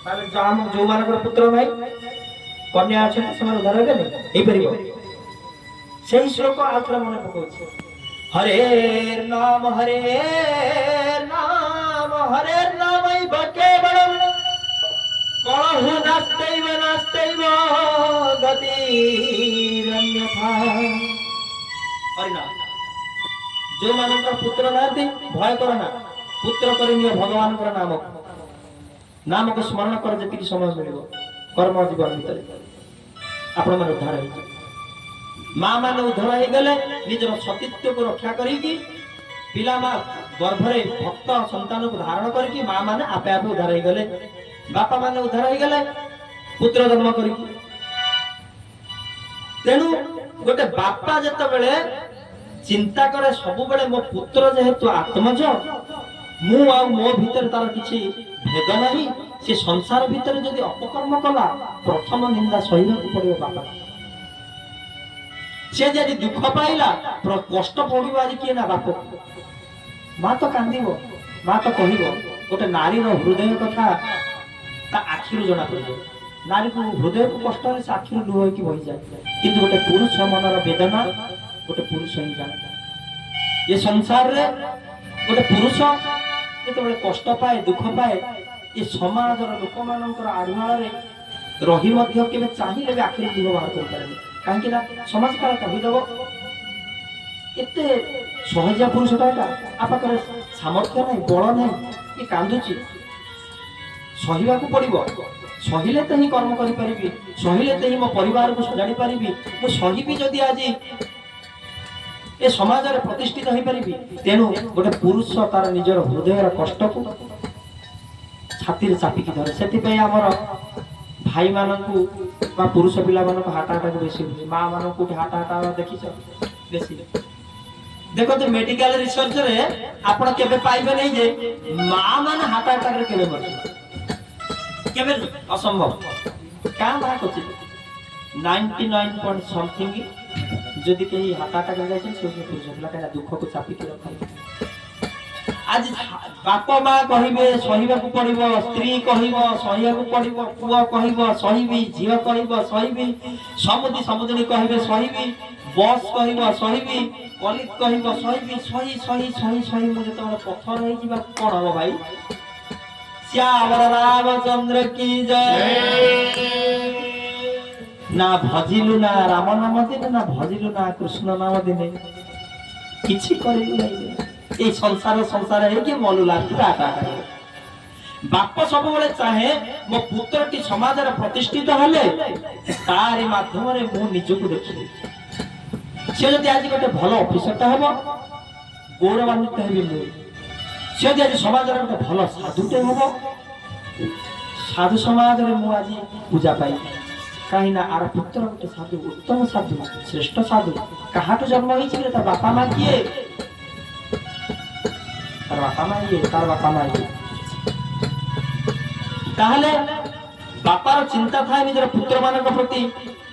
जो मान पुत्र भाई कन्या अच्छे से उद्धार हो से श्लोक आउट मन पकाउछ हरे नाम हरे नाम केवलम कलहु नास्त्यैव नास्त्यैव गतिरन्यथा हरि नाम जो मानकर पुत्र नाती भय करना पुत्र करिनियो भगवान कर नाम को स्मरण कर जति समय मिलिबो कर्म जीवन भीतर आपण मन उद्धार हो मां मान उद्धार हो गले निजर सतीत्व को रक्षा करी पिला मां गर्भ रे भक्त संतान को धारण करके मां माने आपे आपे उद्धार हो गले बापा माने उद्धार हो गले पुत्र जन्म करी तेनु गोटे बापा जत बेले चिंता करे सब बेले मो पुत्र जेहेतु आत्मज मु आ मो भीतर तार किछि भेद नहीं से संसार भीतर जदि अपकर्म कला प्रथम निंदा सहिबा पड़ियो बापा से जदि दुख पाइला कष्ट पड़िबो आज किए ना बाप मां तो कांदिबो मां तो कहिबो गोटे नारी रो हृदय कथा ता आखिरु जणा पड़िबो नारी को हृदय को कष्ट से आखिरु लुह की बहि जाय किंतु गोटे पुरुष मनर वेदना गोटे पुरुष ही जाने ये संसार रे गोटे पुरुष जेतबेले कष्ट पाए दुख पाए ये समाज लोक मानकर आढ़ुआल रही केवे चाहिए भी आखिरी जीव बाहर कर पारे कहीं ना समाज काल कहीदेव एते सहजिया पुरुषटा आ पाखे सामर्थ्य नहीं बल नहीं ये कांदुची सहिबा को पड़िबो सहिले तो ही कर्म करि परिबी सहिले तो ही मो परिवार को सजाड़ी परिबी मो सहिबी जदि आज ए समाज रे प्रतिष्ठित होई परिबी तेनु गोटे पुरुष तार निजर हृदय कष्ट को छाती चापिकी धरे से आमर भाई मानू बा पुरुष पिला मानक हार्ट अटैक बेसी माँ मानक हार्ट अटैक देखी बेसी देखो तो मेडिकल रिसर्च रे आपण केबे पाइबे नहीं जे माँ मान हार्ट अटैक रे केबे मर केबे असंभव का बात होची 99 पॉइंट समथिंग जदि कहीं हार्ट अटैक हो जाय से पुरुष पिला का दुख को चापी के रखा आज बाप माँ कहिबे सहिबा को पड़िबो स्त्री कहिबो सहिबा को पड़िबो पुआ कहिबो सहिबी झियो कहिबो सहिबी समुदी समुदनी कहिबे सहिबी बॉस कहिबो सहिबी कलित कहिबो सहिबी सही सही सही सही मु जत पत्थर होई जिबा कोन हो भाई श्याम रामचंद्र की जय ना भजिलु ना राम नाम दिन ना भजिलु ना कृष्ण नाम दिन किछि करिलु नै ये संसार संसार है कि मलुला बाप सब बेले चाहे मो पुत्र टी समाज प्रतिष्ठित हेले तारी माध्यम रे मु निजको देखि से जदि आज गोटे भल ऑफिसरटा हेबो गौरवान्वित हेबी मु से जदि आज समाज रे गोटे भल साधुटे हेबो साधु समाज रे मु आज पूजा पाई कहीं ना आर पुत्र गोटे साधु उत्तम साधु श्रेष्ठ साधु कहाटो जन्म होई छि त बापा मां किए तार बापा मां ये तार बापा मां ये ताहले बापार चिंता था निजर पुत्र मानक प्रति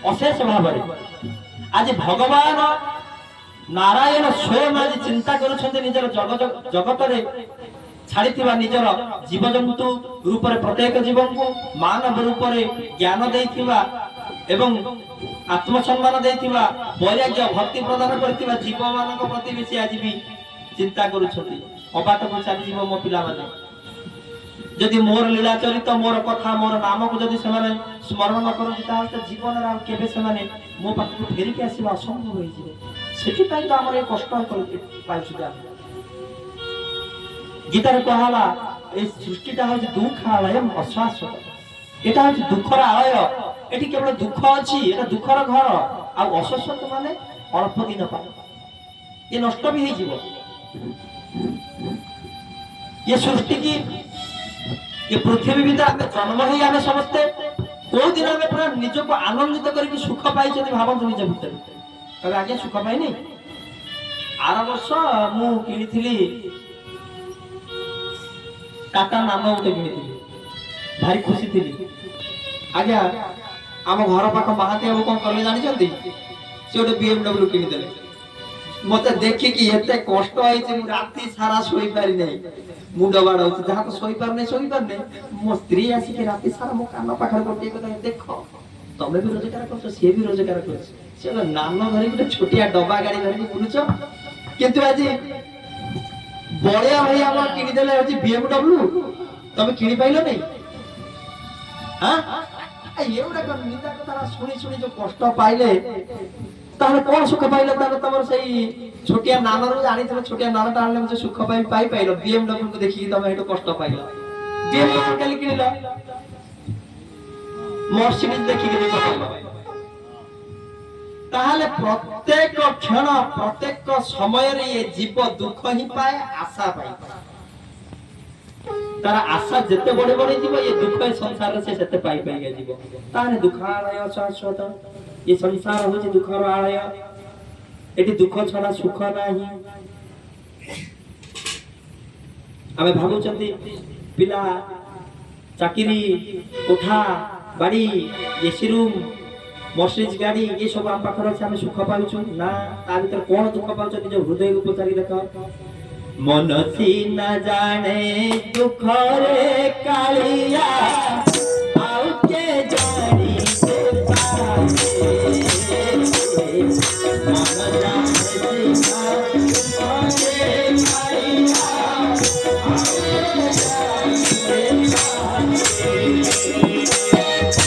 अशेष भाव आज भगवान नारायण स्वयं आज चिंता करुछन्ते निजर जगत रे छाड़ीथिबा निजर जीव जंतु रूप रे प्रत्येक जीवन को मानव रूप रे ज्ञान देथिबा एवं आत्मसम्मान देथिबा वैराग्य भक्ति प्रदान करथिबा जीव मानक प्रति बेसी आज भी चिंता करुछन्ते अबाट को चली जीव मो पिला माने जदि मोर लीला चरित मोर कथा मोर नाम को जदि सेमाने स्मरण न करथि ताल त जीवन रा केबे सेमाने मो पाख को फेरी के आसीबा असंभव होई जिवे सेठी पई तो हमर ए कष्ट करके पाइछु जा गीता रे कहला ए सृष्टिटा हो दुख आलय अशाश्वत एटा हो दुखर आलय एठी केवल दुख अछि एटा दुखर घर आ अशाश्वत माने अल्प दिन पा ये नष्ट भी हो जीवो ये सृष्टि की ये पृथ्वी भीतर आमे जन्म ही आमे समस्ते को दिन आमे पूरा निज को आनंदित करके सुख पाई छथि भाबंत निज भीतर तबे आगे सुख पाई नहीं आर वर्ष मु किनिथिली टाटा नाम उठे किनिथिली भारी खुशी थिली आज्ञा आम घर पाख महाती बाबू कौन कले जानी से गोटे BMW किनी देले मते देखि कि एते कष्ट होइছে मु राती सारा सोई पारि नै मुंड बाड़ होइছে जहा तो सोई पार नै मो स्त्री आसी के राती सारा मो कान पाखर गोटे কথা देखो तमे भी रोजगार करछो से भी रोजगार करछ से नानो धरि गोटे छोटिया डब्बा गाड़ी धरि बुलुछ किंतु आज बड़िया भाई हम किनि देले होची BMW तमे किनि पाइलो नै हां एउडा कोन निंदा कथा सुनी सुनी जो कष्ट पाइले ताहले कोन सुख पाइले ताहले तमर सही छोटिया नानरो जानि तमे छोटिया नानटा आनले मुझे सुख पाइ पाइलो BMW को देखि तमे हेटो कष्ट पाइलो BMW काली किनिलो मर्सिडीज देखि के पाइलो ताहले प्रत्येक क्षण प्रत्येक समय रे ये जीव दुख ही पाए आशा पाए तारा आशा जते बड़े बड़े जीव ये दुख ए संसार से सेते पाई पाई जीव ताने दुखालय शाश्वत ये संसार होची दुखर आलय एटी दुख छडा सुख नाही आमे भाबुचंती पिला चाकरी कोठा बाड़ी एसी रूम मर्सिडीज गाड़ी ये सब हम पाखर আছে আমি সুখ পাউଛୁ না তা ভিতর কোন দুঃখ পাউছ নিজ হৃদয় উপচারি দেখো मन सीना जाने दुख रे कालिया आउ के जानी से पाए मन जाने सीना दुख रे कालिया आउ के जानी से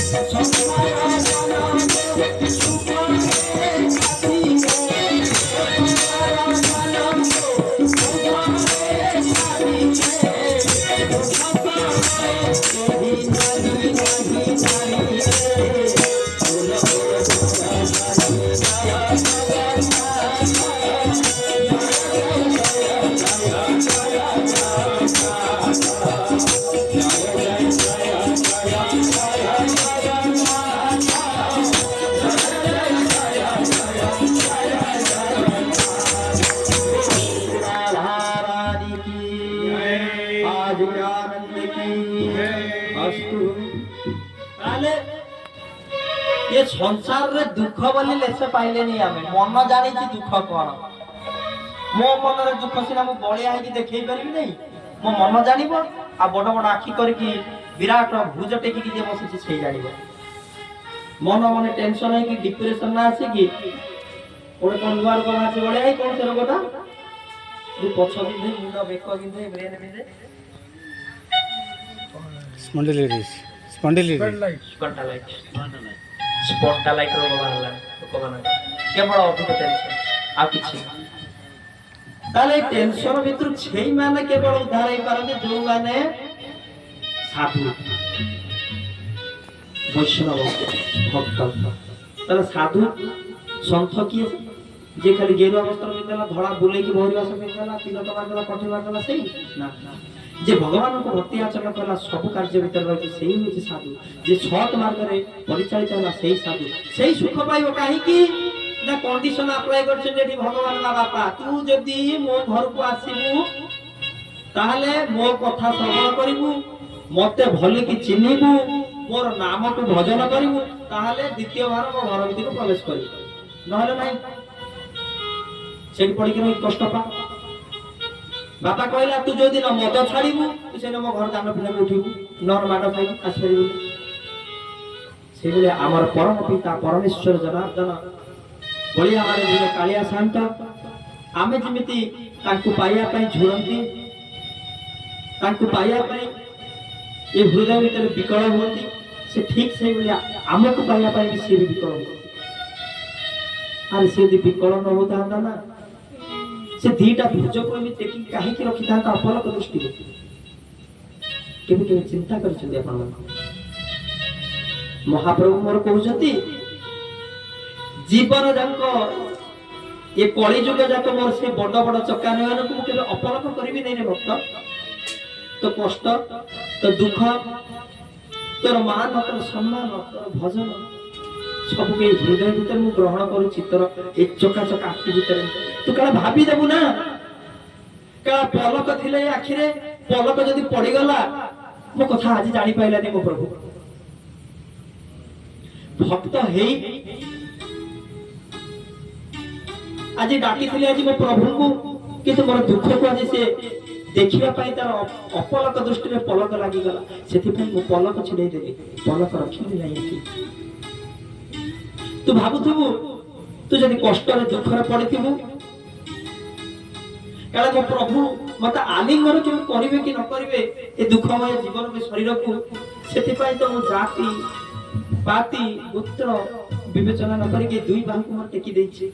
ये संसार रे दुख बोली लेसे पाइले नहीं आमे मन जानि छी दुख कोन मो मन रे दुख सिना मो बळिया है कि देखै परबी नहीं मो मन जानिबो आ बड़ बड़ आखी कर कि विराट भुज टेकी कि जे बसिछि सेई जानिबो मन मन टेंशन है कि डिप्रेशन ना आसे कि ओरे कोनवार को आसे बळे है कोन से रोगटा जे पछ बिंदे मुंड बेक बिंदे ब्रेन बिंदे स्पॉन्डिलाइटिस स्पॉन्डालाइट रोग बाहरला लोकमानक केवल अधिक टेंशन आ किछि ताले टेंशन भितर छेई माने केवल उद्धार हे पारते जो माने साधु वैष्णव भक्त ताले साधु संत किए जे खाली गेरुआ वस्त्र पिंधला धड़ा बुले की भोरी वास पिंधला तिलक मारला कठी मारला सही ना जे भगवान को भक्ति आचरण करला सब कार्य भीतर रही सेही होची साधु जे सत मार्ग रे परिचालित होला सेही साधु सेही सुख पाइबो काहे कि ना कंडीशन अप्लाई करछ जेठी भगवान ना बापा तू जदी मो घर को आसीबू ताहले मो कथा श्रवण करिबू मते भले कि चिन्हिबू मोर नाम को भजन करिबू ताहले द्वितीय बार मो घर भीतर प्रवेश करिबू नहले नाही सेठी पड़ी कि कष्ट पा बापा कहला तू जो दिन मद छाड़ीबू तू से मो घर दान पिला उठीबू नर माड खाई आसरिबू से बोले हमर परम पिता परमेश्वर जनार्दन बोली हमारे दिन कालिया शांत आमे जिमिति तांकु पाइया पई झुरंती तांकु पाइया पई ए हृदय भीतर विकल होती से ठीक से बोले हमको पाइया पई भी से विकल होती अरे से यदि विकल न होता ना से दीटा भुज को भी देखि काहे कि रखि था अपलक दृष्टि को केबे केबे चिंता करछन आपण महाप्रभु मोर कहउछती जीवन जाको ये कली जुग जाको मोर से बड़ बड़ चक्का नयन को केबे अपलक करबी नै रे भक्त तो कष्ट तो दुख तोर मान तोर सम्मान तोर भजन सब के हृदय भीतर मु ग्रहण करू चित्तर एक चका चका आखि भीतर तू कला भाबी देबू ना कला पलक थिले आखि रे पलक जदी पड़ी गला मो कथा आज जानि पाइला ने मो प्रभु भक्त हेई आज डाकी आज मो प्रभु को किंतु मोर दुख को आज से देखिबा पाई तार अपलक दृष्टि में पलक लागी गला सेति पई मो पलक छिड़ै देली पलक रखिली नाही कि तू भाबुथबु तू जदि कष्ट रे दुख रे पड़िथिबु काला मो प्रभु मत आलिंगन के करिवे कि न करिवे ए दुखमय जीवन में शरीर को सेति पई तो मो जाति पाती पुत्र विवेचना न करके दुई बाहु को टेकी देछि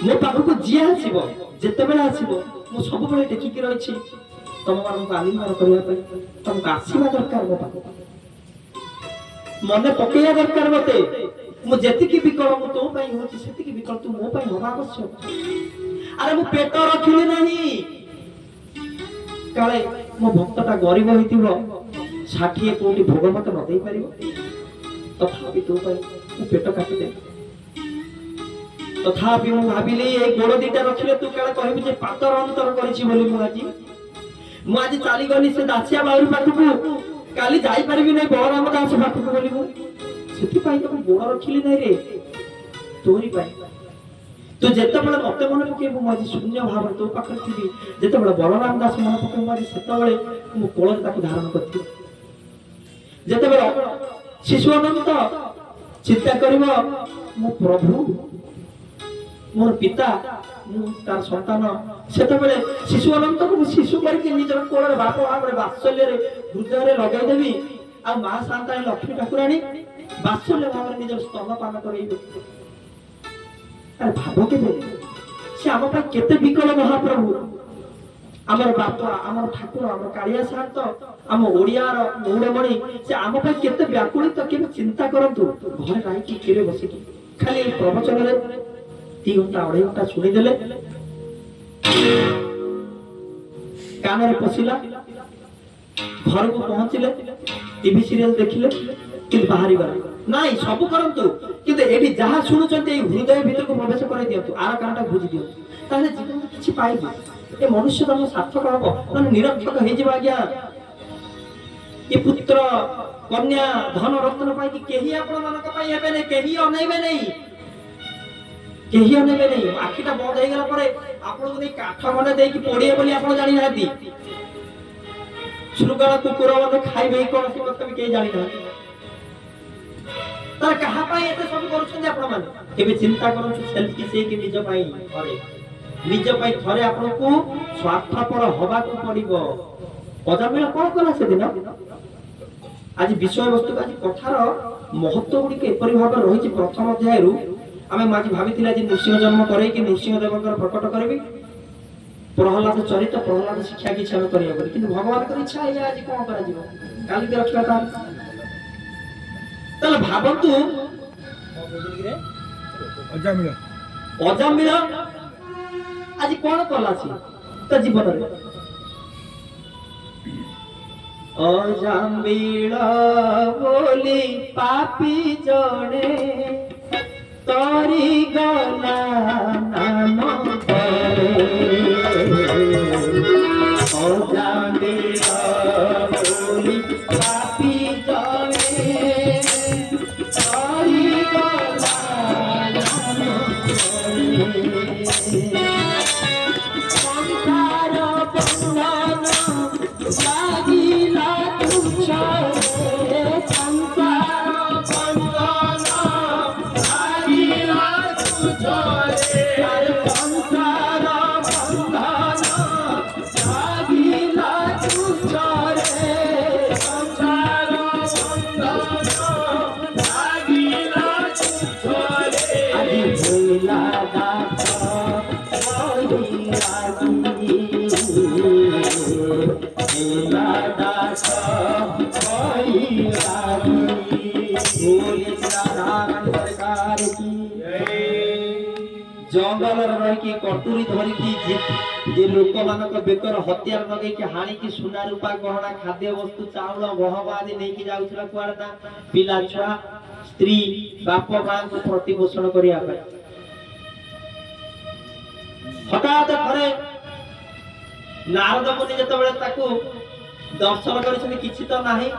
मो पाखु को जिया आसीबो जेते बेला आसीबो मो सब बेले टेकी के रहिछि तम मान को आलिंगन करिया पई तम आसीबा दरकार मो पाखु मने पकेया दरकार मते मो जेति की विकल मो तो पई होछि सेति की विकल तू मो पई होबा आवश्यक अरे मो पेट रखिले नहीं काले मो भक्तटा गरीब होइतिबो 60 कोटी भोग मत न देई परिबो तथापि तो पई पेट काटि दे तथापि मु भाबिले ए गोड़ दीटा रखिले तू काले कहबि जे पातर अंतर करिछि बोली मु आज चाली गली से दासिया बाउरी पाखु काली जाई परिबि नै बराम दास पाखु बोली मु सेति पई तो गोड़ रखिले नै रे तोरी पई तू जेते बळे मते मन पकेबु मु आज शून्य भाव तो पाखर थिबि जेते बळे बलराम दास मन पके मारी सेते बळे मु कोଳରେ ताकु धारण करथि जेते बळे शिशु अनंत चिंता करिवो मो प्रभु मोर पिता मु तार संतान सेते बळे शिशु अनंत को शिशु करके निजर कोଳରେ बाप भाବରେ वात्सल्य रे हृदय रे लगाई देबी आ मां शांता लक्ष्मी ठाकुराणी वात्सल्य भाବରେ निजर स्तन पान करैबे अरे भाव के से आम पर केते विकल महाप्रभु आमर बापा आमर ठाकुर आमर कालिया शांत आम ओडियार मौड़मणि से आम पर केते व्याकुलित केबे चिंता करंतु घर राई की केरे बसी की खाली प्रवचन रे 3 घंटा 2.5 घंटा सुनि देले कान रे पसिला घर को पहुंचले टीवी सीरियल देखिले कि बाहरी गला नाही सब करंतु किंतु एठी जहा सुनुचंते ए हृदय भीतर को प्रवेश करै दियंतु आर कारणटा बुझि दियंतु ताले जीवन में किछि पाइबो ए मनुष्य धर्म सार्थक हबो न निरर्थक हे जिबा गया ए पुत्र कन्या धन रत्न पाई कि केही आपण मानक पाई हेबे नै केही अनैबे नै केही अनैबे नै आखिटा बंद हे गेला परे आपण को नै काठ मने देई कि पडिए बोली आपण जानि नाती सुरुगाला कुकुर मने खाइबे कोन से मत केही जानि ना तर कहा पाई एते सब करूछन आपण माने केबे चिंता करन सेल्फ की से कि निज पाई घरे निज पाई थरे आपण को स्वार्थपर होबा को पड़िबो अजामिला कोन कला से दिन आज विषय वस्तु आज कथार महत्व गुडी के एपरि भाव रहिछि प्रथम अध्याय रु आमे माजी भाबितिला जे नृसिंह जन्म करे कि नृसिंह देवकर प्रकट करबी प्रहलाद चरित्र प्रहलाद शिक्षा की छाव करिया बोली किंतु भगवान कर इच्छा है आज कोन करा जीवो काली के रक्षा तार तले भाबंतु अजामिला आज कोन कलासी त जीवन रे अजामिला बोली पापी जणे तोरी गला नाम करे अजामिला बोली पापी जणे तोरी गला नाम करे संसार बंधन लागिला तुझे संसार बंधन लागिला तुझे संसार बंधन लागिला तुझे संसार बंधन लागिला तुझे अरे भोला दास जंगल रही की कटुरी धरिकी जे लोक मानक बेकर हत्यार लगे कि हाणी की सुना रूपा गहना खाद्य वस्तु चाउल गहम आदि नहीं कि जाउछला कुआडा पिला छुआ स्त्री बाप मां को प्रतिपोषण करिया पाए हठात घरे नारद मुनि जत बेले ताकू दर्शन करिसनि किछि तो नाही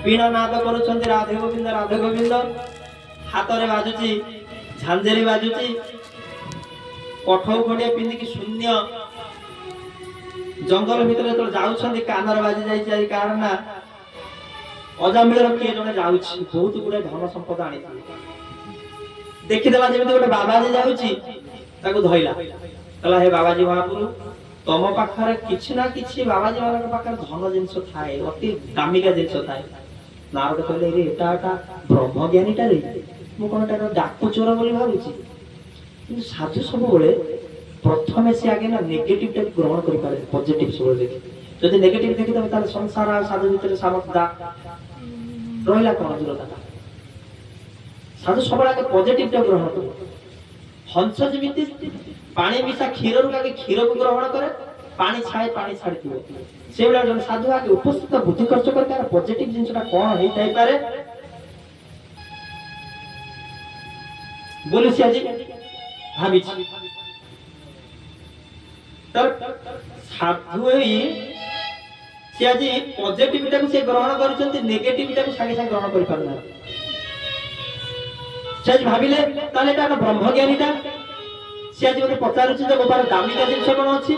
बीणा नाद करूछन्ति राधे गोविंद हाथ रे बाजुची झांझरी बाजुची କଠଉ ଖଣ୍ଡିଆ ପିନ୍ଧିକି ଶୂନ୍ୟ ଜଙ୍ଗଲ ଭିତରେ ଯେତେବେଳେ ଯାଉଛନ୍ତି କାନରେ ବାଜି ଯାଇଛି ଆଜି କାହାର ନା ଅଜାମିଳର କିଏ ଜଣେ ଯାଉଛି ବହୁତ ଗୁଡାଏ ଧନ ସମ୍ପଦ ଆଣିଛି ଦେଖିଦେଲା ଯେମିତି ଗୋଟେ ବାବାଜୀ ଯାଉଛି ତାକୁ ଧଇଲା କହିଲା ହେ ବାବାଜୀ ମହାପୁରୁ ତମ ପାଖରେ କିଛି ନା କିଛି ବାବାଜୀ ମାନଙ୍କ ପାଖରେ ଧନ ଜିନିଷ ଥାଏ ଅତି ଦାମିକା ଜିନିଷ ଥାଏ ନାରଦ କହିଲେ ରେ ଏଟା ବ୍ରହ୍ମଜ୍ଞାନୀଟା ରେ ମୁଁ କଣ ଏଟା ଡାକୁ ଚୋର ବୋଲି ଭାବୁଛି କିନ୍ତୁ ସାଧୁ ସବୁବେଳେ ପ୍ରଥମେ ସେ ଆଗେ ନା ନେଗେଟିଭ ଟାକୁ ଗ୍ରହଣ କରିପାରେ ପଜିଟିଭ ସବୁବେଳେ ଦେଖେ ଯଦି ନେଗେଟିଭ ଦେଖିଦେବେ ତାହେଲେ ସଂସାର ଆଉ ସାଧୁ ଭିତରେ ସାମର୍ଥ୍ୟ ରହିଲା କଣ ଦୂରତା ସାଧୁ ସବୁବେଳେ ଆଗେ ପଜିଟିଭ ଟା ଗ୍ରହଣ କରେ ହଂସ ଯେମିତି ପାଣି ମିଶା କ୍ଷୀରରୁ ଆଗେ କ୍ଷୀରକୁ ଗ୍ରହଣ କରେ ପାଣି ଛାଏ ପାଣି ଛାଡିଥିବ ସେଇଭଳିଆ ଜଣେ ସାଧୁ ଆଗେ ଉପସ୍ଥିତ ବୁଦ୍ଧି ଖର୍ଚ୍ଚ କରି ତାର ପଜିଟିଭ ଜିନିଷଟା କଣ ହେଇଥାଇପାରେ ବୋଲି ସେ ଆଜି ଭାବିଛି ସାଧୁ ହେଇ ସେ ଆଜି ପଜିଟିଭିଟାକୁ ସେ ଗ୍ରହଣ କରୁଛନ୍ତି ନେଗେଟିଭିଟାକୁ ସାଙ୍ଗେ ସାଙ୍ଗେ ଗ୍ରହଣ କରିପାରୁନାହାନ୍ତି ସେ ଆଜି ଭାବିଲେ ତାହେଲେ ଏଟା ବ୍ରହ୍ମଜ୍ଞାନୀଟା ସେ ଆଜି ମୋତେ ପଚାରୁଛି ଯେ ମୋ ପାଖରେ ଦାମିକା ଜିନିଷ କଣ ଅଛି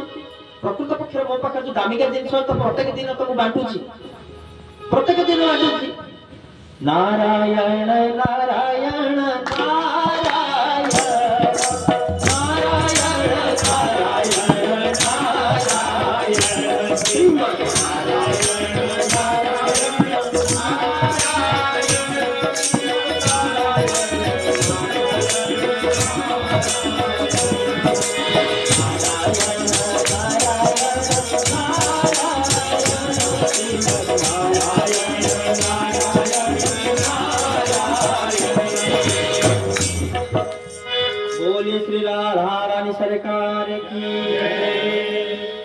ପ୍ରକୃତ ପକ୍ଷରେ ମୋ ପାଖରେ ଯୋଉ ଦାମିକା ଜିନିଷ ତ ପ୍ରତ୍ୟେକ ଦିନ ତ ମୁଁ ବାଣ୍ଟୁଛି ପ୍ରତ୍ୟେକ ଦିନ ବାଣ୍ଟୁଛି ନାରାୟଣ ନାରାୟଣ श्री राधा रानी सरकार की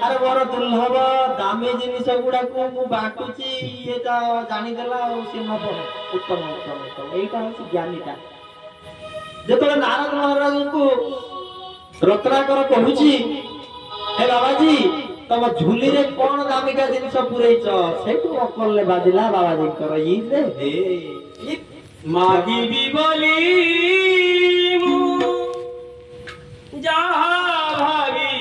अरे बड़ दुर्लभ दामी जिनिस गुड़ा को मु बाटुची ये ता जानी देला और से नब उत्तम उत्तम उत्तम एटा होची ज्ञानीटा जेतले नारद महाराज को रत्नाकर कहूची हे बाबाजी तम झुली रे कोन दामिका जिनिस पुरैछ सेटु अकलले बाजिला बाबाजी कर ई रे हे मागी भी बोली जहाँ भागी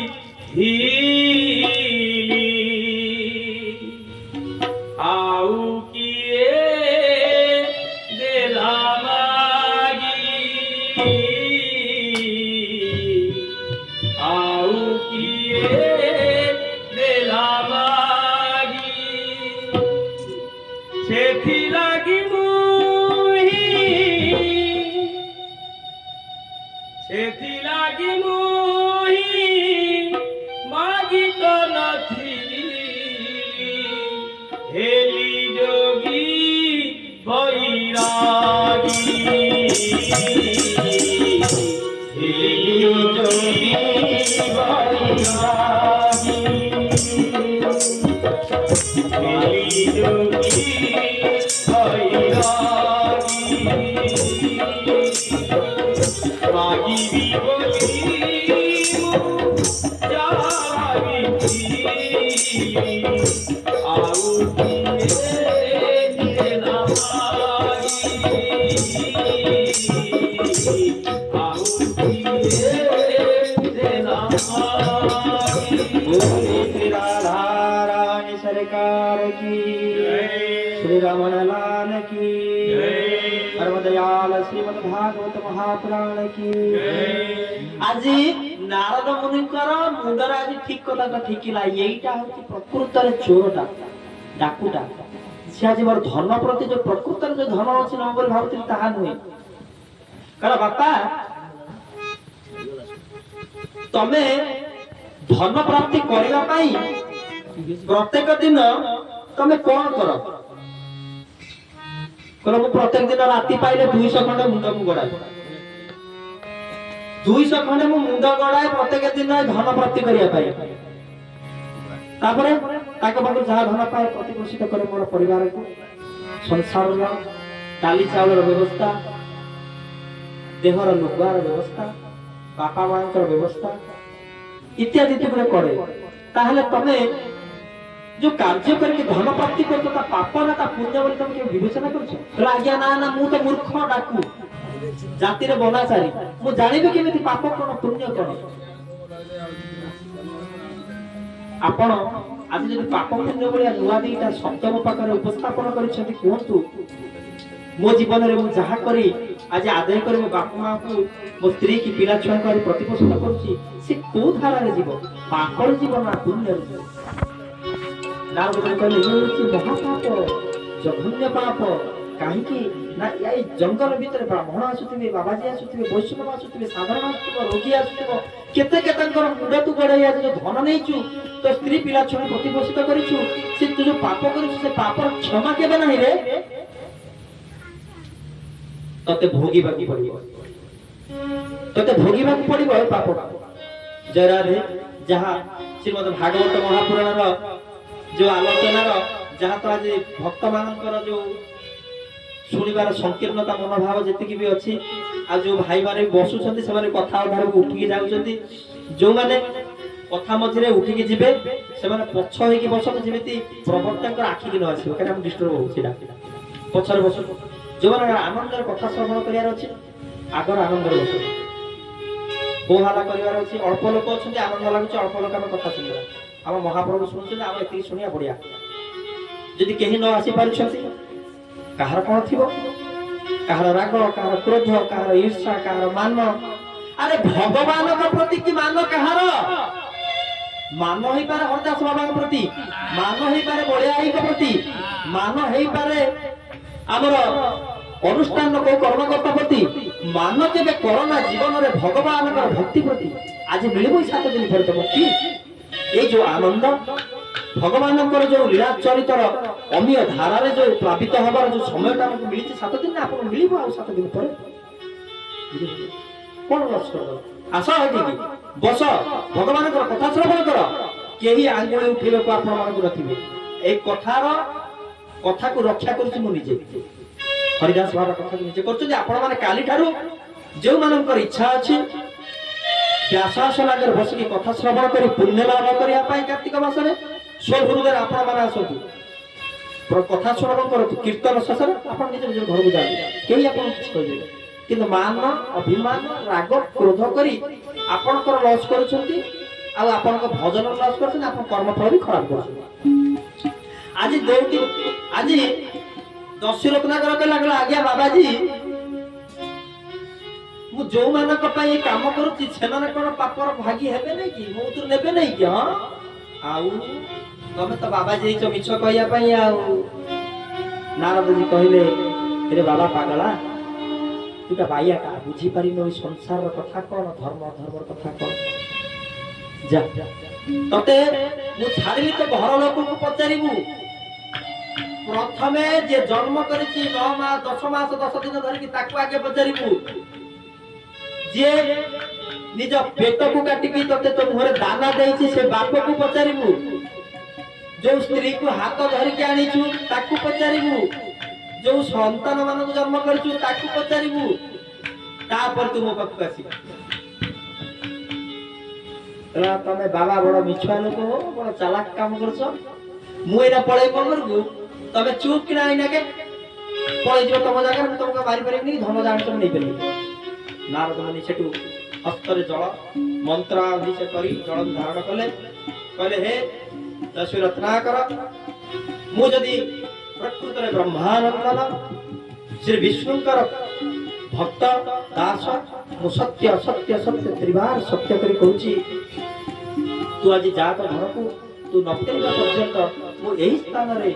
आऊ किए देला मागी आऊ किए देला मागी सेथी लागी सेथी लागी मोही मागी तो नथी हेली जोगी बैरागी हेली जोगी बैरागी हेली जोगी बैरागी मागी भी बोली जागी आऊ देला मागी आऊ देला मागी बोले श्री राधा रानी सरकार की श्री रमण लाल की परमदयाल श्रीमद भागवत महापुराण की আজি नारद मुनिकर मुंडर आज ठीक कथा ठिकिला एटा होची प्रकृतरे चोरटा डाकुटा से आज मोर धर्म प्रति जो प्रकृतरे जो धर्म अछि न बोल भाबति ताहा नुई कला बापा तमे धर्म प्राप्ति करिवा पई प्रत्येक दिन तमे कोन करो कलो मु प्रत्येक दिन राति पाइले 200 खंड मुंड मु गडाय 200 खंड मु मुंड गडाय प्रत्येक दिन धन प्राप्ति करिया पाई तापरे ताके पाखु जहा धन पाए प्रतिपोषित करे मोर परिवार को संसार रो डाली चावल व्यवस्था देहर लुगार व्यवस्था बापा मांकर व्यवस्था इत्यादि तुमरे करे ताहले तमे जो कार्य करके धन प्राप्ति करतो ता पाप ना ता पुण्य बोली तुम के विवेचना करछो आज्ञा ना ना मु तो मूर्ख डाकू जाति रे बनाचारी मु जानिबे केमिति पाप कोन पुण्य कोन ଆପଣ ଆଜି ଯଦି ପାପ ପୁଣ୍ୟ ଭଳିଆ ନୂଆ ଦିଟା ଶବ୍ଦ ମୋ ପାଖରେ ଉପସ୍ଥାପନ କରିଛନ୍ତି କୁହନ୍ତୁ ମୋ ଜୀବନରେ ମୁଁ ଯାହା କରି ଆଜି ଆଦାୟ କରି ମୋ ବାପା ମାଙ୍କୁ ମୋ ସ୍ତ୍ରୀ କି ପିଲା ଛୁଆଙ୍କୁ ଆଜି ପ୍ରତିପୋଷଣ କରୁଛି ସେ କୋଉ ଧାରାରେ ଯିବ ପାପରେ ଯିବ ନା ପୁଣ୍ୟରେ ଯିବ ନାରଦ କହିଲେ ଇଏ ହେଉଛି ମହାପାପ ଜଘନ୍ୟ ପାପ କାହିଁକି ନା ଏଇ ଜଙ୍ଗଲ ଭିତରେ ବ୍ରାହ୍ମଣ ଆସୁଥିବେ ବାବାଜୀ ଆସୁଥିବେ ବୈଷ୍ଣବ ଆସୁଥିବେ ସାଧାରଣ ଆସୁଥିବ ରୋଗୀ ଆସୁଥିବ କେତେ କେତେଙ୍କର ମୁଣ୍ଡ ତୁ ଗଡ଼େଇ ଆଜି ଯୋଉ ଧନ ନେଇଛୁ ତୋ ସ୍ତ୍ରୀ ପିଲା ଛୁଆ ପ୍ରତିପୋଷିତ କରିଛୁ ସେ ତୁ ଯୋଉ ପାପ କରିଛୁ ସେ ପାପର କ୍ଷମା କେବେ ନାହିଁ ରେ ତତେ ଭୋଗିବାକୁ ପଡିବ ଏ ପାପ ଜରାରେ ଯାହା ଶ୍ରୀମଦ ଭାଗବତ ମହାପୁରାଣର ଯୋଉ ଆଲୋଚନାର ଯାହା ତ ଆଜି ଭକ୍ତ ମାନଙ୍କର ଯୋଉ ଶୁଣିବାର ସଂକୀର୍ଣ୍ଣତା ମନୋଭାବ ଯେତିକି ବି ଅଛି ଆଉ ଯୋଉ ଭାଇମାନେ ବସୁଛନ୍ତି ସେମାନେ କଥା ଅଧାରକୁ ଉଠିକି ଯାଉଛନ୍ତି ଯୋଉମାନେ କଥା ମଝିରେ ଉଠିକି ଯିବେ ସେମାନେ ପଛ ହେଇକି ବସନ୍ତି ଯେମିତି ପ୍ରବକ୍ତାଙ୍କର ଆଖିକି ନ ଆସିବ କାହିଁକି ଆମେ ଡିଷ୍ଟର୍ବ ହଉଛି ପଛରେ ବସ ଯୋଉମାନଙ୍କର ଆନନ୍ଦରେ କଥା ଶ୍ରବଣ କରିବାର ଅଛି ଆଗର ଆନନ୍ଦରେ ବସ ହୋହାଲା କରିବାର ଅଛି ଅଳ୍ପ ଲୋକ ଅଛନ୍ତି ଆନନ୍ଦ ଲାଗୁଛି ଅଳ୍ପ ଲୋକ ଆମେ କଥା ଶୁଣିବା ଆମ ମହାପ୍ରଭୁ ଶୁଣୁଛନ୍ତି ଆମେ ଏତିକି ଶୁଣିବା ବଢିଆ ଯଦି କେହି ନ ଆସି ପାରୁଛନ୍ତି କାହାର କଣ ଥିବ କାହାର ରାଗ କାହାର କ୍ରୋଧ କାହାର ଈର୍ଷା କାହାର ମାନ ଆରେ ଭଗବାନଙ୍କ ପ୍ରତି କି ମାନ କାହାର ମାନ ହେଇପାରେ ହରଦାସ ବାବାଙ୍କ ପ୍ରତି ମାନ ହେଇପାରେ ବଳିଆ ଆଈଙ୍କ ପ୍ରତି ମାନ ହେଇପାରେ ଆମର ଅନୁଷ୍ଠାନ କୋଉ କର୍ମକର୍ତ୍ତା ପ୍ରତି ମାନ କେବେ କରୋନା ଜୀବନରେ ଭଗବାନଙ୍କର ଭକ୍ତି ପ୍ରତି ଆଜି ମିଳିବ 7 ଦିନ ପରେ ତମ କି এই যে আনন্দ ভগবানଙ୍କର ଯୋଉ ଲୀଳା ଚରିତର ଅମୀୟ ଧାରାରେ ଯୋଉ ପ୍ଲାବିତ ହେବାର ଯୋଉ ସମୟଟା ଆମକୁ ମିଳିଛି 7 ଦିନ ଆପଣ ମିଳିବ ଆଉ 7 ଦିନ ପରେ କଣ ଲକ୍ଷ୍ୟ ଆଶା ଏଠିକି ବସ ଭଗବାନଙ୍କର କଥା ଶ୍ରବଣ କର କେହି ଆଙ୍ଗୁଳି ଉଠେଇବାକୁ ଆପଣ ମାନଙ୍କୁ ନଥିବେ এই କଥାକୁ ରକ୍ଷା କରୁଛି ମୁଁ ନିଜେ ହରିଦାସ ବାବାର କଥାକୁ ନିଜେ କରୁଛନ୍ତି ଆପଣ ମାନେ କାଲି ଠାରୁ ଯେଉଁମାନଙ୍କର ଇଚ୍ଛା ଅଛି ବ୍ୟାସାସନ ଆଗରେ ବସିକି କଥା ଶ୍ରବଣ କରି ପୁଣ୍ୟ ଲାଭ କରିବା ପାଇଁ କାର୍ତ୍ତିକ ମାସରେ ସ୍ୱହୃଦୟରେ ଆପଣ ମାନେ ଆସନ୍ତୁ କଥା ଶ୍ରବଣ କରନ୍ତୁ କୀର୍ତ୍ତନ ଶେଷରେ ଆପଣ ନିଜ ନିଜ ଘରକୁ ଯାଆନ୍ତୁ କେହି ଆପଣଙ୍କୁ କିଛି କହିବେନି କିନ୍ତୁ ମାନ ଅଭିମାନ ରାଗ କ୍ରୋଧ କରି ଆପଣଙ୍କର ଲସ୍ କରୁଛନ୍ତି ଆଉ ଆପଣଙ୍କ ଭଜନ ଲସ୍ କରୁଛନ୍ତି ଆପଣ କର୍ମଫଳ ବି ଖରାପ କରୁଛନ୍ତି ଆଜି ଦସ୍ୟୁ ରତ୍ନାକର କହିଲା ଆଜ୍ଞା ବାବାଜୀ ମୁଁ ଯୋଉମାନଙ୍କ ପାଇଁ କାମ କରୁଛି ସେମାନେ କଣ ପାପର ଭାଗୀ ହେବେ ନାଇଁ କି ମୁଁ ତ ନେବେ ନାଇଁ କି ହଁ ଆଉ ତମେ ତ ବାବାଜୀ ହେଇଛ ମିଛ କହିବା ପାଇଁ ଆଉ ନାରଦଜୀ କହିଲେ ରେ ବାବା ପାଗଳା ତୁଟା ବାଇଆଟା ବୁଝିପାରିନୁ ଏଇ ସଂସାରର କଥା କଣ ଧର୍ମର କଥା କଣ ଯା ତତେ ମୁଁ ଛାଡ଼ିଲି ତ ଘର ଲୋକଙ୍କୁ ପଚାରିବୁ ପ୍ରଥମେ ଯେ ଜନ୍ମ କରିଛି 9 ମାସ 10 ମାସ 10 ଦିନ ଧରିକି ତାକୁ ଆଗେ ପଚାରିବୁ जे निज पेट को काटिकी तते तो मुहरे दाना देइछि से बाप को पचारिबु जो स्त्री को हाथ धरि के आनिछु ताकू पचारिबु जो संतान मान को जन्म करछु ताकू पचारिबु तापर तू मो पाखु आसी रा तमे बाबा बड़ मिछुआ लोक हो बड़ चालाक काम करछ मु एना पळै पगरगु तमे चुप कि नाही नाके पळै जो तम जागा तुमको मारि परिबनी धन जान तुम नहीं परिबनी नारद मुनि सेठू हस्तरे जल मंत्र अभिषेक करी जल धारण कले कहले हे दस्यु रत्नाकर मु जदि प्रकृत रे ब्रह्मानंदन श्री विष्णुकर भक्त दास मु सत्य सत्य सत्य त्रिवार सत्य करी कहूची तू आज जा तो घर को तू न फेरिबा पर्यंत मु एही स्थान रे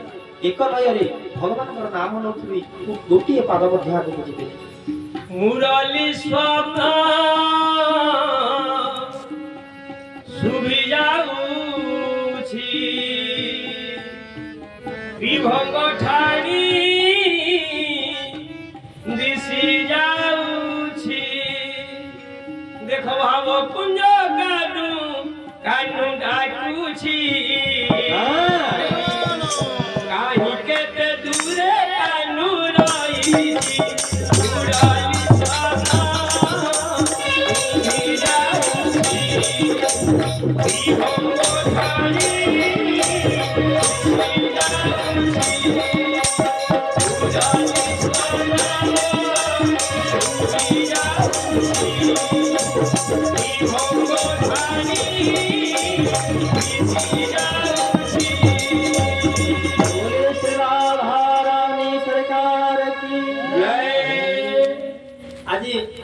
एक लय रे भगवानकर नाम नउथबी तू गोटिए पाद मध्य आगु बुझिबे मुरली स्वप्न शुभि जाऊछि विभंग ठाणी दिशि जाऊछि देखो भाव कुंज कानु कानु डाकुछि काहि केते दूरे कानु रहिछि Yeah. ଆଜି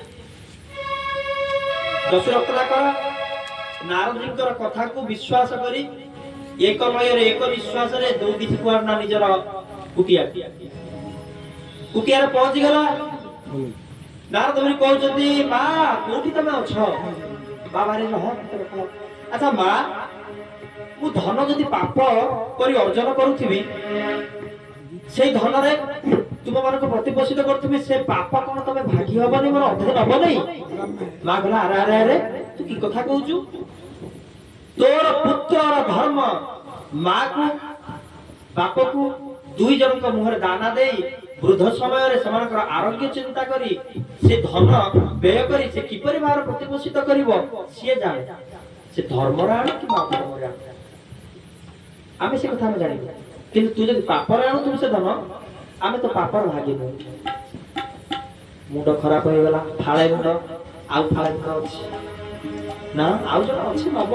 ଦଶରଥଙ୍କର ନାରଦଙ୍କର କଥାକୁ ବିଶ୍ୱାସ କରି ଏକ ମୟରେ ଏକ ବିଶ୍ୱାସରେ ଦୌଡ଼ିଛି କୁଆଡେ ନା ନିଜର କୁଟିଆରେ ପହଞ୍ଚିଗଲା। ନାରଦ ମୁନି କହୁଛନ୍ତି ମା କୋଉଠି ତମେ ଅଛ? ବାବାରେ ଆଚ୍ଛା ମା, ମୁଁ ଧନ ଯଦି ପାପ କରି ଅର୍ଜନ କରୁଥିବି, ସେଇ ଧନରେ ତୁମ ମାନଙ୍କୁ ପ୍ରତିପୋଷିତ କରୁଥିବି, ସେ ପାପ କଣ ତମେ ଭାଗି ହବନି, ମୋର ଅଧେ ନବନି? ମା କହିଲା ଆରେ ଆରେ ଆରେ ତୁ କି କଥା କହୁଛୁ? ତୋର ପୁତ୍ରର ଧର୍ମ ମାକୁ ବାପକୁ ଦୁଇ ଜଣଙ୍କ ମୁହଁରେ ଦାନା ଦେଇ ବୃଦ୍ଧ ସମୟରେ ସେମାନଙ୍କର ଆରୋଗ୍ୟ ଚିନ୍ତା କରି ସେ ଧନ ବ୍ୟୟ କରି ସେ କିପରି ଭାବରେ ପ୍ରତିପୋଷିତ କରିବ ସିଏ ଜାଣେ। ସେ ଧର୍ମରେ ଆଣୁ କିମ୍ବା ଅଧର୍ମରେ ଆଣୁ, ଆମେ ସେ କଥା ଆମେ ଜାଣିବୁ। କିନ୍ତୁ ତୁ ଯଦି ପାପରେ ଆଣୁଥିବୁ ସେ ଧନ, ଆମେ ତ ପାପର ଭାଗିବୁ। ମୁଣ୍ଡ ଖରାପ ହେଇଗଲା, ଫାଳେ ମୁଣ୍ଡ ଆଉ ଫାଳେ ମୁଣ୍ଡ ଅଛି ନା, ଆଉ ଜଣେ ଅଛି ନବ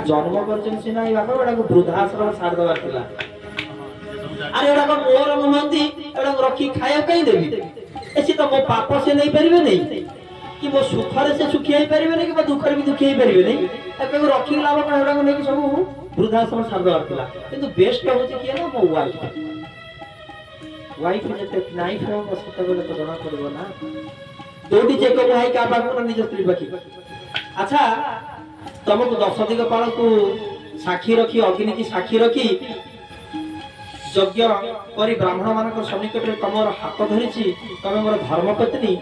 ଜନ୍ମ କରିଛନ୍ତି ସିନା ଏଇ ବାପ, ଏଟାକୁ ବୃଦ୍ଧାଶ୍ରମ ଛାଡି ଦେବାର ଥିଲା। ଆରେ ଏଗୁଡାକ ମୋର ନୁହନ୍ତି, ଏଗୁଡାକୁ ରଖି ଖାଇବାକୁ କାହିଁ ଦେବି? ସେ ତ ମୋ ପାପ ସେ ନେଇପାରିବେ ନାହିଁ, କି ମୋ ସୁଖରେ ସେ ସୁଖୀ ହେଇପାରିବେନି, କି ମୋ ଦୁଃଖରେ ବି ଦୁଃଖୀ ହେଇପାରିବେନି। ତାକୁ ରଖିକି ଲାଭ କଣ? ଏଗୁଡାକୁ ନେଇକି ସବୁ ବୃଦ୍ଧାଶ୍ରମ ଛାଡି ଦେବାର ଥିଲା। କିନ୍ତୁ ବେଷ୍ଟ ହଉଛି କିଏ ନା, ମୋ ୱାଇଫ। ଯେତେ ନାଇଫ ହବ ସେତେବେଳେ ତ ଜଣା ପଡିବ ନା। ଯୋଉଠି ଯେ କୋଉ ଭାଇ କାହା ପାଖକୁ ନିଜ ସ୍ତ୍ରୀ ପାଖି। ଆଚ୍ଛା, ତମକୁ 10 ଦିଗପାଳକୁ ସାକ୍ଷୀ ରଖି, ଅଗ୍ନିକି ସାକ୍ଷୀ ରଖି ଯଜ୍ଞ କରି ବ୍ରାହ୍ମଣ ମାନଙ୍କ ସନ୍ନିକଟରେ ତମର ହାତ ଧରିଛି, ତମେ ମୋର ଧର୍ମପତ୍ନୀ।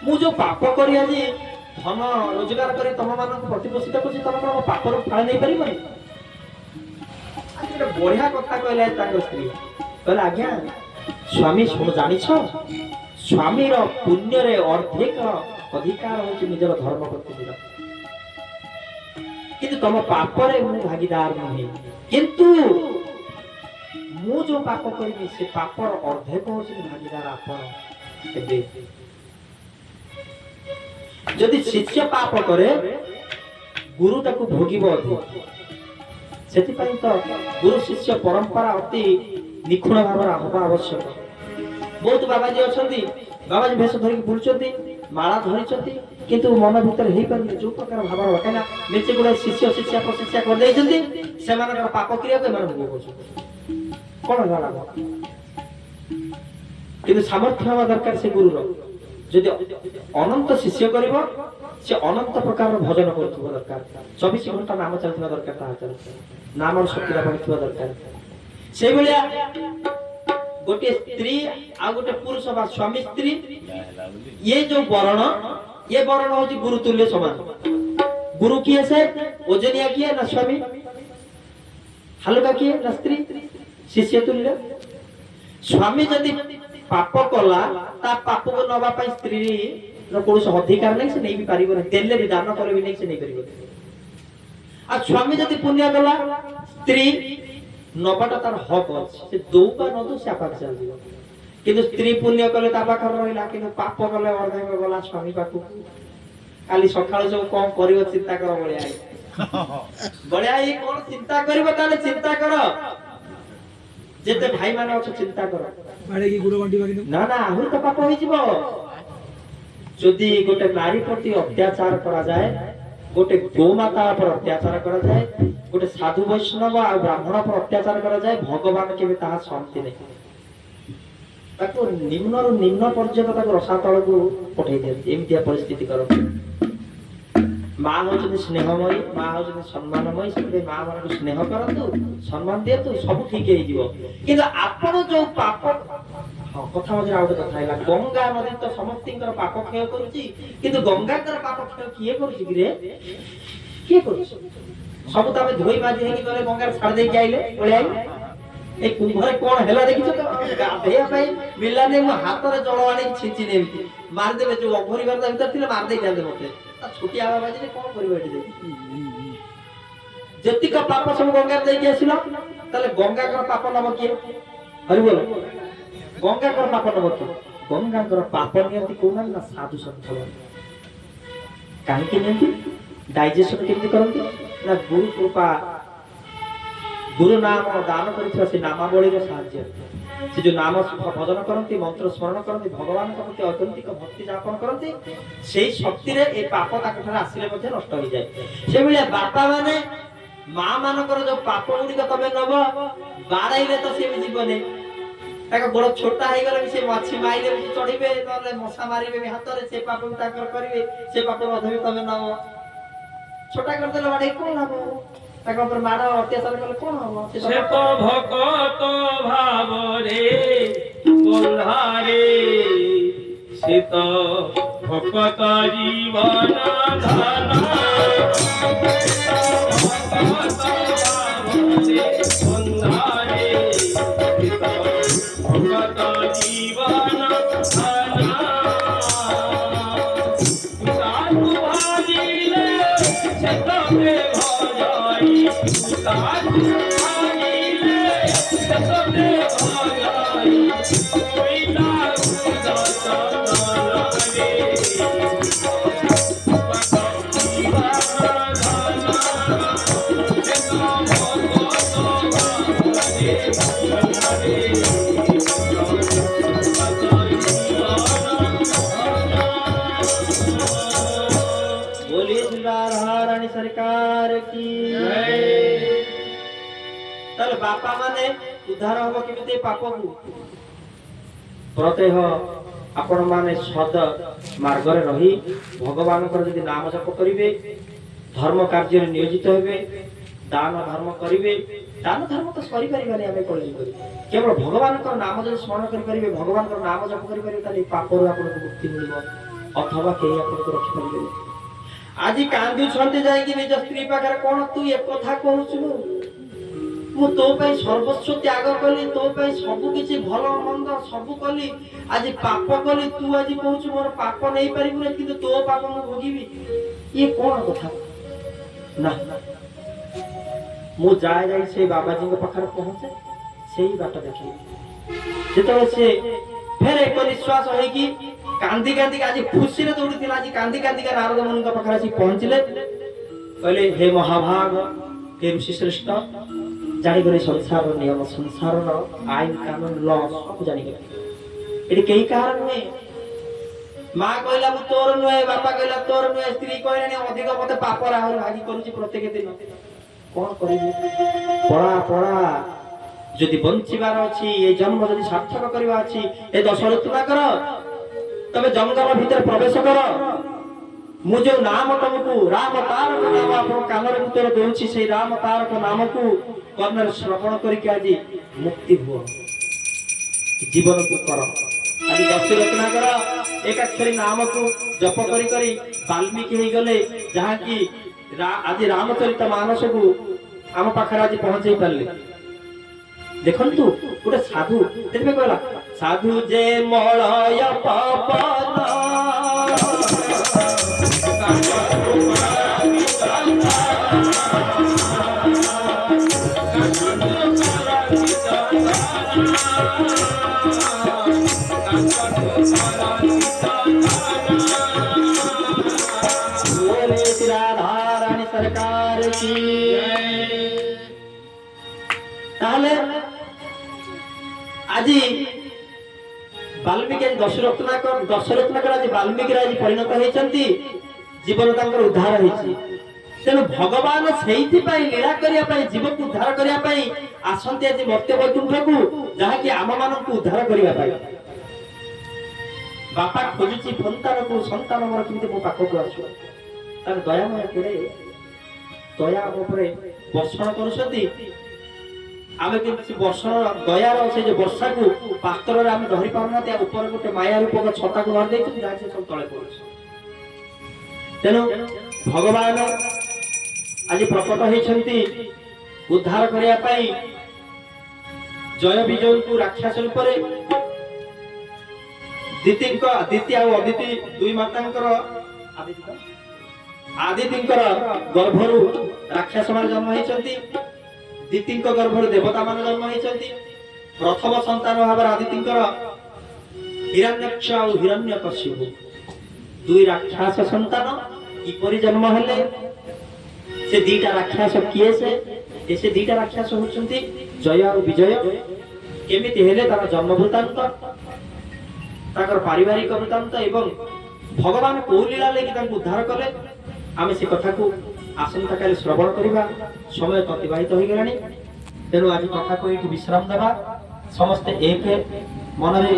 ମୁଁ ଯୋଉ ପାପ କରି ଆଜି ଧନ ରୋଜଗାର କରି ତମ ମାନଙ୍କୁ ପ୍ରତିପୋଷିତ କରୁଛି, ତମେ କଣ ମୋ ପାପରୁ ଫଳ ନେଇପାରିବନି? ଗୋଟେ ବଢିଆ କଥା କହିଲେ ତାଙ୍କ ସ୍ତ୍ରୀ। କହିଲେ ଆଜ୍ଞା ସ୍ୱାମୀ ଶୁଣ, ଜାଣିଛ ସ୍ୱାମୀର ପୁଣ୍ୟରେ ଅର୍ଧେକ ଅଧିକାର ହଉଛି ନିଜର ଧର୍ମପତ୍ନୀର, କିନ୍ତୁ ତମ ପାପରେ ମୁଁ ଭାଗିଦାର ନୁହେଁ। କିନ୍ତୁ ମୁଁ ଯୋଉ ପାପ କରିବି ସେ ପାପର ଅର୍ଧେକ ହଉଛି ଭାଗିଦାର ଆପଣ। ଏବେ ଯଦି ଶିଷ୍ୟ ପାପ କରେ ଗୁରୁ ତାକୁ ଭୋଗିବ ଅଧିକ। ସେଥିପାଇଁ ତ ଗୁରୁ ଶିଷ୍ୟ ପରମ୍ପରା ଅତି ନିଖୁଣ ଭାବରେ ହେବା ଆବଶ୍ୟକ। ବହୁତ ବାବାଜୀ ଅଛନ୍ତି, ବାବାଜୀ ବେଶ ଧରିକି ବୁଲୁଛନ୍ତି, ମାଳା ଧରିଛନ୍ତି, କିନ୍ତୁ ମନ ଭିତରେ ହେଇପାରୁନି ଯୋଉ ପ୍ରକାର ଭାବର। କାହିଁକିନା ନିଚେ ଗୁଡାଏ ଶିଷ୍ୟ ଶିଷ୍ୟା ପ୍ରଶିଷ୍ୟା କରିଦେଇଛନ୍ତି, ସେମାନଙ୍କର ପାପ କ୍ରିୟାକୁ ଏମାନେ ଭୋଗ କରୁଛନ୍ତି। କଣ ହେଲା? କିନ୍ତୁ ସାମର୍ଥ୍ୟ ହବା ଦରକାର ସେ ଗୁରୁର। ଯଦି ଅନନ୍ତ ଶିଷ୍ୟ କରିବ, ସେ ଅନନ୍ତ ପ୍ରକାରର ଭଜନ କରୁଥିବା ଦରକାର। 24 ଘଣ୍ଟା ନାମ ଚାଲିଥିବା ଦରକାର, ତା ହାତରେ ନାମର ଶକ୍ତିଟା ବଢିଥିବା ଦରକାର। ସେଇଭଳିଆ ଗୋଟିଏ ସ୍ତ୍ରୀ ଆଉ ଗୋଟେ ପୁରୁଷ ବା ସ୍ୱାମୀ ସ୍ତ୍ରୀ, ଇଏ ଯୋଉ ବରଣ, ଇଏ ବରଣ ହଉଛି ଗୁରୁ ତୁଲ୍ୟ ସମାନ। ଗୁରୁ କିଏ? ସେ ଓଜନିଆ କିଏ ନା ସ୍ୱାମୀ, ହାଲୁକା କିଏ ନା ସ୍ତ୍ରୀ, ଶିଷ୍ୟ ତୁଲ୍ୟ। ସ୍ୱାମୀ ଯଦି ପାପ କଲା, ତା ପାପକୁ ନବା ପାଇଁ ସ୍ତ୍ରୀର କୌଣସି ଅଧିକାର ନାହିଁ, ସେ ନେଇ ବି ପାରିବ ନାହିଁ। ଦେଲେ ବି ଦାନ କଲେ ବି ନେଇ ସେ ନେଇପାରିବ। ଆଉ ସ୍ୱାମୀ ଯଦି ପୁଣ୍ୟ କଲା, ସ୍ତ୍ରୀ ନବାଟା ତାର ହକ ଅଛି, ସେ ଦଉ ବା ନ ଦଉ ସେ ଆପାତ ଚାଲିଯିବ। କିନ୍ତୁ ସ୍ତ୍ରୀ ପୁଣ୍ୟ କଲେ ତା ପାଖରେ ରହିଲା, କିନ୍ତୁ ପାପ କଲେ ଅର୍ଧେକ ଗଲା ସ୍ୱାମୀ ପାଖକୁ। କାଲି ସକାଳୁ ସବୁ କଣ କରିବ ଚିନ୍ତା କର। ବଳିଆ ଏଇ କଣ ଚିନ୍ତା କରିବ? ତାହେଲେ ଚିନ୍ତା କର, ଯେତେ ଭାଇ ମାନେ ଅଛ ଚିନ୍ତା କର। ନା ନା, ଆହୁରି ତ ପାପ ହେଇଯିବ। ଯଦି ଗୋଟେ ନାରୀ ପ୍ରତି ଅତ୍ୟାଚାର କରାଯାଏ, ଗୋଟେ ଗୋମାତା ଉପରେ ଅତ୍ୟାଚାର କରାଯାଏ, ଗୋଟେ ସାଧୁ ବୈଷ୍ଣବ ଆଉ ବ୍ରାହ୍ମଣ ଉପରେ ଅତ୍ୟାଚାର କରାଯାଏ, ଭଗବାନ କେବେ ତାହା ସହନ୍ତି ନାହିଁ। ତାକୁ ନିମ୍ନରୁ ନିମ୍ନ ପର୍ଯ୍ୟନ୍ତ ତାକୁ ରସାତଳକୁ ପଠେଇ ଦିଅନ୍ତି। ଏମିତିଆ ପରିସ୍ଥିତି କରନ୍ତି। ମା ହଉଛନ୍ତି ସ୍ନେହମୟୀ, ମା ହଉଛନ୍ତି ସମ୍ମାନମୟୀ। ସେଥିପାଇଁ ମା ମାନଙ୍କୁ ସ୍ନେହ କରନ୍ତୁ, ସମ୍ମାନ ଦିଅନ୍ତୁ, ସବୁ ଠିକ ହେଇଯିବ। କିନ୍ତୁ ଆପଣ ଯୋଉ ପାପ, କଥା ମଝିରେ ଆଉ ଗୋଟେ କଥା ହେଲା, ଗଙ୍ଗା ନଦୀ ତ ସମସ୍ତଙ୍କର ପାପ କ୍ଷୟ କରୁଛି, କିନ୍ତୁ ଗଙ୍ଗାଙ୍କର ପାପ କ୍ଷୟ କିଏ କରୁଛି କିରେ? କିଏ କରୁଛି? ସବୁ ତ ଆମେ ଧୋଇ ମାଜି ହେଇକି ଗଲେ ଗଙ୍ଗାରେ ଛାଡି ଦେଇକି ଆଇଲେ, ପଳେଇ ଆଇଲେ। এই কুম্ভরে কোন হেলা দেখিছো তো? গাধেয়া ପାଇଁ ମିଳିଲାନି, ମୁଁ ହାତରେ ଜଳ ଆଣିକି ଛିଞ୍ଚି ନେବି, ମାରିଦେବେ। ଯୋଉ ଅଘୋରୀ ଘର ଭିତରେ ଥିଲେ ମାରିଦେଇ ଯାଆନ୍ତି ମତେ। ଛୋଟିଆ ବାବାଜୀ କଣ କରିବ ଏଠି? ଯେତିକ ପାପ ସବୁ ଗଙ୍ଗାରେ ଦେଇକି ଆସିଲ, ତାହେଲେ ଗଙ୍ଗାଙ୍କର ପାପ ନବ କିଏ? ହରିବୋଲ। ଗଙ୍ଗାଙ୍କର ପାପ ନବ କିଏ? ଗଙ୍ଗାଙ୍କର ପାପ ନିଅନ୍ତି କୋଉମାନେ ନା ସାଧୁ ସନ୍ଥ। କାହିଁକି ନିଅନ୍ତି? ଡାଇଜେସନ କେମିତି କରନ୍ତି ନା ଗୁରୁ କୃପା गुरु नाम दान कर से नामावली साहाଯ୍य से जो नाम भजन करती मंत्र स्मरण करती भगवान प्रति ऐकांतिक भक्ति ज्ञापन करती से शक्ति रे ए पाप ताकठार आसिले मध्ये नष्ट हो जाए से बेले बापा माने मां मानकर जो पाप गुड़िक तमे नब बाराइले तो से जीवने ताका गोड़ छोटा हे गले से माछी माइले भी चढ़ीबे नले मशा मारिबे भी हाथ रे से पाप ताकर करिवे से पाप अधवी तमे नब छोटा कर देले बाडे कोन हबो ताका पर मारा अत्याचार करले कोन हबो से तो भकत भाव रे बंधारे से तो भकत जीवन धना सरकार की तल बापा माने उद्धार हम केमिते पाप को प्रत्यह आपण माने सद मार्ग रे रही भगवान कर यदि नाम जप करिवे धर्म कार्य रे नियोजित हेबे दान धर्म करिवे दान धर्म तो करि परिबानी हमें करि केवल भगवान का नाम जब स्मरण करि परिबे भगवान का नाम जप करि परिबे ताली पाप रो आपण को मुक्ति मिलबो अथवा केही आपण को रखि परिबे আজি কান্দু ছন্তে যাই কি নিজ স্ত্রী পাখরে কোন তুই এক কথা কହୁଛୁ মু তো পাই সর্বস্ব ত্যাগ কলি তো পাই সবু কিছু ভাল মন্দ সবু কলি আজি পাপ কলি তু আজি কହୁଛୁ মোর পাপ নেই পারিবু না কিন্তু তো পাপ মু ভোগিবি ये কোন কথা না মু যায় যাই সেই বাবাজি কে পাখরে পৌঁছে সেই বাটা দেখি যেতবে সে ফের এক নিশ্বাস হই কি कांदी कांदी आज खुशी रे दौड़ी थिला आज कांदी कांदी का नारद मुनि का पाखरा जी पहुंचले कहले हे महाभाग हे ऋषि श्रेष्ठ जानि गरे संसार नियम संसार रो आईन कानून लॉ सब जानि गरे एडी केही कारण नै मां कहला मु तोर नय बापा कहला तोर नय स्त्री कहले ने अधिक मते पाप राहुल भागी करूची प्रत्येक दिन कोन करिबे पड़ा पड़ा जदि बंचिबार अछि ए जन्म जदि सार्थक करबा अछि ए दश ऋतुना कर तबे जंगल भीतर प्रवेश कर मु जो नाम तुमको राम तारक नाम आपन कानर भीतर देउछि से राम तारक नाम को कर्णर श्रवण करिके आजि मुक्ति हो जीवन को कर आदि दश रत्ना कर एक अक्षरी नाम को जप करी करी वाल्मीकि हे गले जहां की आदि रामचरित मानस को आम पाखरे आज पहुंचै परले देखंतु गोटे साधु देखबे कहला साधु जे मलय पवन राधारानी सरकार की ताले আজি वाल्मीकि दश रत्नाकर आज वाल्मीकि आज परिणत होइचंती जीवन तांकर उद्धार होइची तेनु भगवान सेहिति पई लीला करिया पई जीव को उद्धार करिया पई आसंती आज मर्त्य वैकुंठ को जहा कि आम मान को उद्धार करिया पई बापा खोजुची संतान को संतान मोर किंतु मो पाख को आसु तार दयामय केरे दया हम ऊपर वर्षण करूछंती आमे किसी वर्षा दयार से जो वर्षा को पात्र रे आमे धरि पाउना ते ऊपर गोटे माया रूप का छता को धर देछि जा से सब तळे पड़छ तेनो भगवान आज प्रकट होइछंती उद्धार करिया पई जय विजय को राक्षस ऊपर दिति आ अदिति दुई मातांकर आदितिंकर गर्भरु राक्षस मान जन्म होइछंती दितिंक गर्भरु देवता मान जन्म होइछंती प्रथम संतान भाबर आदितिंकर हिरण्यक्ष और हिरण्यकशिपु दुई राक्षस संतान किपरि जन्म हेले से दीटा राक्षस किए से ସେ ଦିଟା ରାକ୍ଷସ ହଉଛନ୍ତି ଜୟ ଆଉ ବିଜୟ। କେମିତି ହେଲେ ତାର ଜନ୍ମ ବୃତ୍ତାନ୍ତ, ତାଙ୍କର ପାରିବାରିକ ବୃତ୍ତାନ୍ତ ଏବଂ ଭଗବାନ କୋଉ ଲୀଳା ଲାଗି ତାଙ୍କୁ ଉଦ୍ଧାର କଲେ, ଆମେ ସେ କଥାକୁ ଆସନ୍ତାକାଲି ଶ୍ରବଣ କରିବା। ସମୟ ତ ଅତିବାହିତ ହୋଇଗଲାଣି, ତେଣୁ ଆଜି କଥାକୁ ଏଇଠି ବିଶ୍ରାମ ଦେବା। ସମସ୍ତେ ଏକ ମନରେ,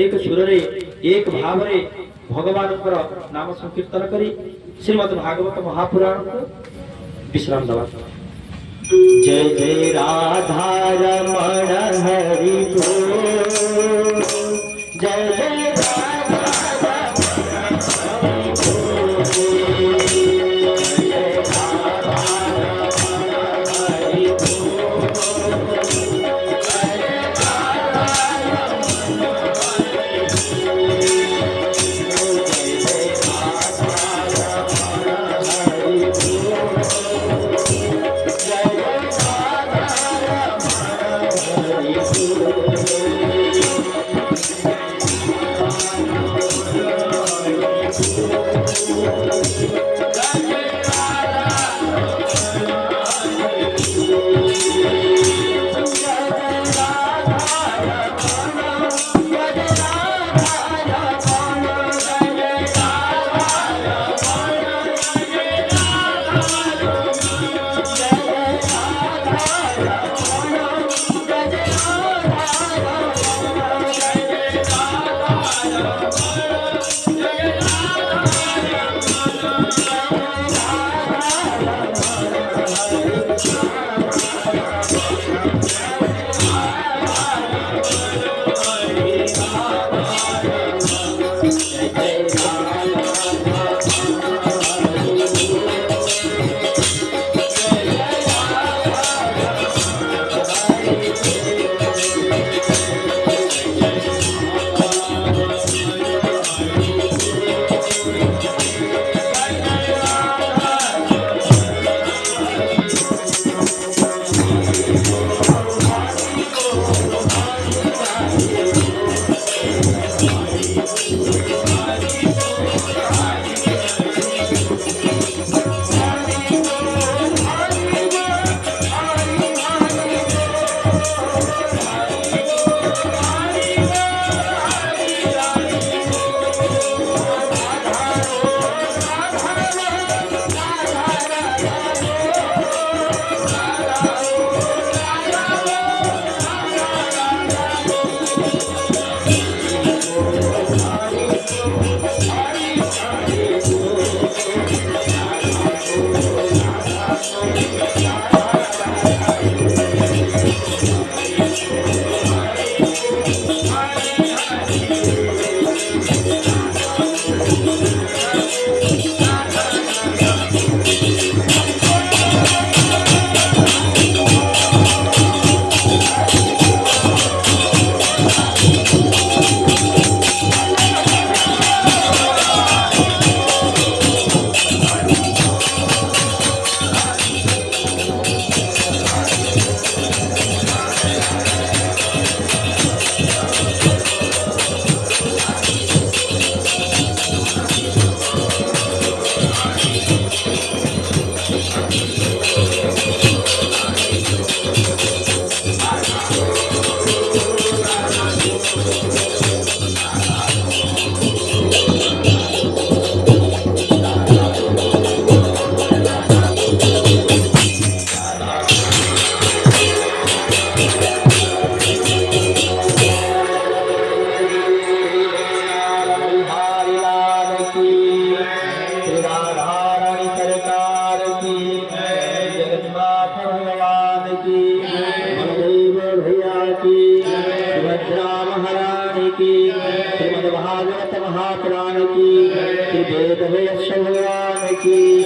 ଏକ ସୁରରେ, ଏକ ଭାବରେ ଭଗବାନଙ୍କର ନାମ ସଂକୀର୍ତ୍ତନ କରି ଶ୍ରୀମଦ୍ ଭାଗବତ ମହାପୁରାଣକୁ ବିଶ୍ରାମ ଦେବା। जय जय राधा रमण हरि बोल, जय जय राधा रमण हरि बोल, जय राधा रमण हरि बोल, जय राधा रमण हरि बोल, जय जय राधा रमण हरि श्रीमद्भागवत महापुराण की, श्री वेद व्यास भगवान की,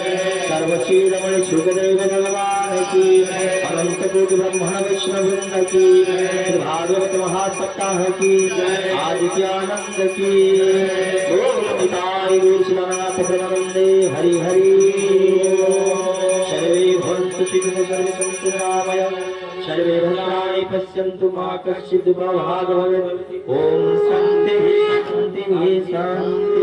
सर्वशीलमणि सुखदेव भगवान की, अनंत कोटि ब्रह्मण विष्णु वृंद की, श्री भागवत महासप्ताह की, आदि की आनंद की। गोविंदाय विश्वनाथ प्रवंदे हरि हरि। सर्वे भवन्तु सुखिनः सर्वे सन्तु निरामयाः, सर्वे भद्राणि पश्यन्तु मा कश्चित् दुःखभाग् भवेत्। ओम शान्तिः शान्तिः शान्तिः।